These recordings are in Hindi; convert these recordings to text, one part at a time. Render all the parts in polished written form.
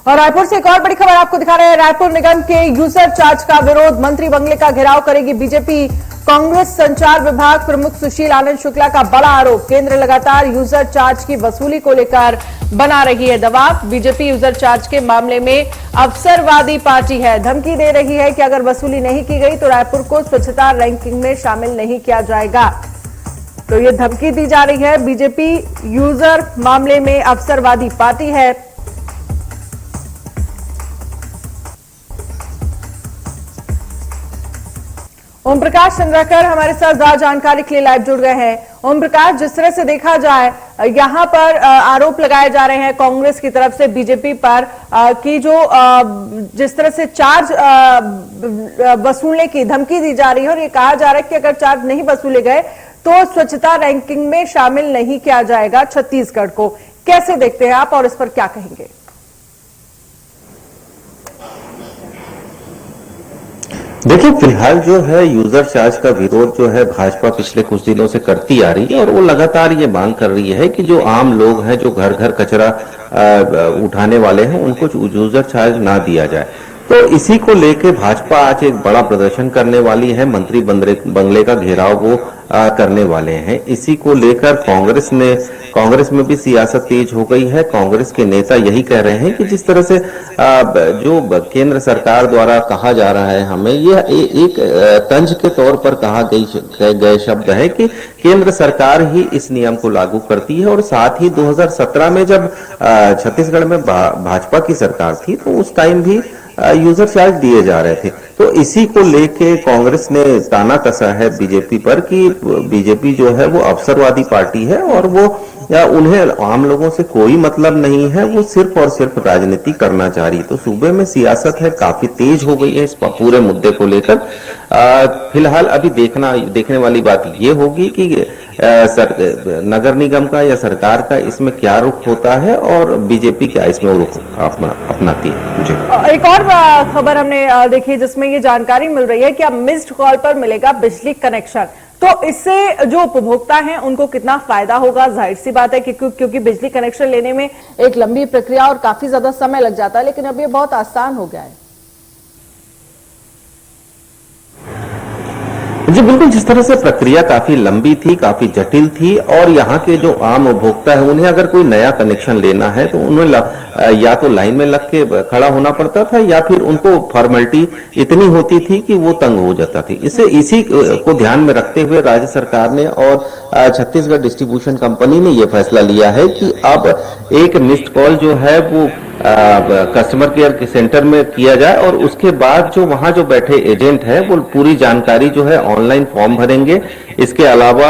और रायपुर से एक और बड़ी खबर आपको दिखा रहे हैं। रायपुर निगम के यूजर चार्ज का विरोध, मंत्री बंगले का घेराव करेगी बीजेपी। कांग्रेस संचार विभाग प्रमुख सुशील आनंद शुक्ला का बड़ा आरोप, केंद्र लगातार यूजर चार्ज की वसूली को लेकर बना रही है दबाव। बीजेपी यूजर चार्ज के मामले में अवसरवादी पार्टी है, धमकी दे रही है कि अगर वसूली नहीं की गई तो रायपुर को स्वच्छता रैंकिंग में शामिल नहीं किया जाएगा। तो ये धमकी दी जा रही है। बीजेपी यूजर मामले में अवसरवादी पार्टी है। ओम प्रकाश चंद्राकर हमारे साथ ज्यादा जानकारी के लिए लाइव जुड़ गए हैं। ओम प्रकाश, जिस तरह से देखा जाए यहां पर आरोप लगाए जा रहे हैं कांग्रेस की तरफ से बीजेपी पर कि जो जिस तरह से चार्ज वसूलने की धमकी दी जा रही है और ये कहा जा रहा है कि अगर चार्ज नहीं वसूले गए तो स्वच्छता रैंकिंग में शामिल नहीं किया जाएगा छत्तीसगढ़ को। कैसे देखते हैं आप और इस पर क्या कहेंगे? देखिए, फिलहाल जो है यूजर चार्ज का विरोध जो है भाजपा पिछले कुछ दिनों से करती आ रही है और वो लगातार ये मांग कर रही है कि जो आम लोग हैं, जो घर घर कचरा उठाने वाले हैं, उनको यूजर चार्ज ना दिया जाए। तो इसी को लेके भाजपा आज एक बड़ा प्रदर्शन करने वाली है, मंत्री बंगले का घेराव वो करने वाले हैं। इसी को लेकर कांग्रेस में भी सियासत तेज हो गई है। कांग्रेस के नेता यही कह रहे हैं कि जिस तरह से जो केंद्र सरकार द्वारा कहा जा रहा है, हमें यह एक तंज के तौर पर कहा गए शब्द है कि केंद्र सरकार ही इस नियम को लागू करती है। और साथ ही 2017 में जब छत्तीसगढ़ में भाजपा की सरकार थी तो उस टाइम भी यूजर चार्ज दिए जा रहे थे। तो इसी को लेके कांग्रेस ने ताना कसा है बीजेपी पर कि बीजेपी जो है वो अवसरवादी पार्टी है और वो उन्हें आम लोगों से कोई मतलब नहीं है, वो सिर्फ और सिर्फ राजनीति करना चाह रही। तो सूबे में सियासत है काफी तेज हो गई है इस पूरे मुद्दे को लेकर। फिलहाल अभी देखने वाली बात ये होगी कि नगर निगम का या सरकार का इसमें क्या रुख होता है और बीजेपी क्या इसमें रुख अपनाती है। जी, एक और खबर हमने देखी जिसमें ये जानकारी मिल रही है कि अब मिस्ड कॉल पर मिलेगा बिजली कनेक्शन। तो इससे जो उपभोक्ता हैं उनको कितना फायदा होगा? जाहिर सी बात है कि क्योंकि बिजली कनेक्शन लेने में एक लंबी प्रक्रिया और काफी ज्यादा समय लग जाता है, लेकिन अब ये बहुत आसान हो गया है। जी बिल्कुल, जिस तरह से प्रक्रिया काफी लंबी थी, काफी जटिल थी और यहाँ के जो आम उपभोक्ता है उन्हें अगर कोई नया कनेक्शन लेना है तो उन्हें या तो लाइन में लग के खड़ा होना पड़ता था या फिर उनको फॉर्मेलिटी इतनी होती थी कि वो तंग हो जाता थी। इसी को ध्यान में रखते हुए राज्य सरकार ने और छत्तीसगढ़ डिस्ट्रीब्यूशन कंपनी ने ये फैसला लिया है कि अब एक मिस्ड कॉल जो है वो कस्टमर केयर सेंटर में किया जाए और उसके बाद जो वहां जो बैठे एजेंट है वो पूरी जानकारी जो है ऑनलाइन फॉर्म भरेंगे। इसके अलावा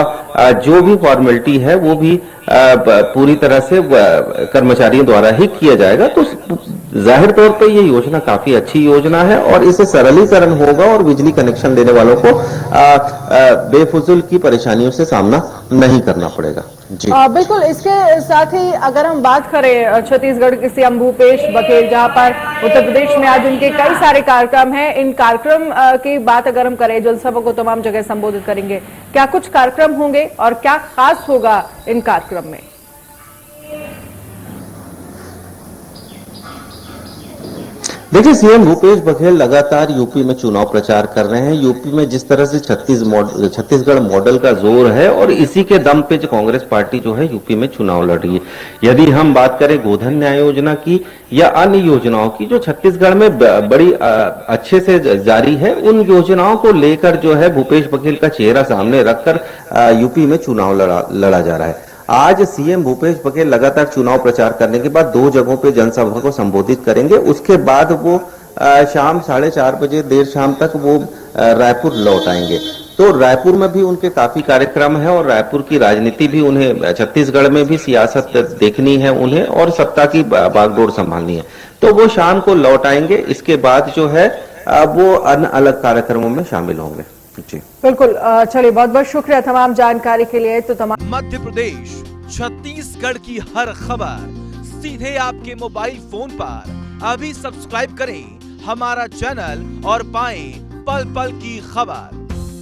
जो भी फॉर्मेलिटी है वो भी पूरी तरह से कर्मचारियों द्वारा ही किया जाएगा। तो जाहिर तौर पर ये योजना काफी अच्छी योजना है और इससे सरलीकरण होगा और बिजली कनेक्शन देने वालों को बेफुजुल की परेशानियों से सामना नहीं करना पड़ेगा। जी बिल्कुल। इसके साथ ही अगर हम बात करें छत्तीसगढ़ के सीएम भूपेश बघेल, जहां पर उत्तर प्रदेश में आज उनके कई सारे कार्यक्रम हैं, इन कार्यक्रम की बात अगर हम करें, जनसभा को तमाम जगह संबोधित करेंगे, क्या कुछ कार्यक्रम होंगे और क्या खास होगा इन कार्यक्रम में? देखिए, सीएम भूपेश बघेल लगातार यूपी में चुनाव प्रचार कर रहे हैं। यूपी में जिस तरह से छत्तीसगढ़ मॉडल का जोर है और इसी के दम पे जो कांग्रेस पार्टी जो है यूपी में चुनाव लड़ रही है। यदि हम बात करें गोधन न्याय योजना की या अन्य योजनाओं की जो छत्तीसगढ़ में बड़ी अच्छे से जारी है, उन योजनाओं को लेकर जो है भूपेश बघेल का चेहरा सामने रखकर यूपी में चुनाव लड़ा जा रहा है। आज सीएम भूपेश बघेल लगातार चुनाव प्रचार करने के बाद 2 जगहों पे जनसभा को संबोधित करेंगे। उसके बाद वो शाम 4:30 बजे देर शाम तक वो रायपुर लौट आएंगे। तो रायपुर में भी उनके काफी कार्यक्रम है और रायपुर की राजनीति भी उन्हें, छत्तीसगढ़ में भी सियासत देखनी है उन्हें और सत्ता की बागडोर संभालनी है। तो वो शाम को लौट आएंगे। इसके बाद जो है वो अन्य अलग कार्यक्रमों में शामिल होंगे। जी बिल्कुल। चलिए, बहुत बहुत शुक्रिया तमाम जानकारी के लिए। तो तमाम मध्य प्रदेश छत्तीसगढ़ की हर खबर सीधे आपके मोबाइल फोन पर। अभी सब्सक्राइब करें हमारा चैनल और पाएं पल पल की खबर।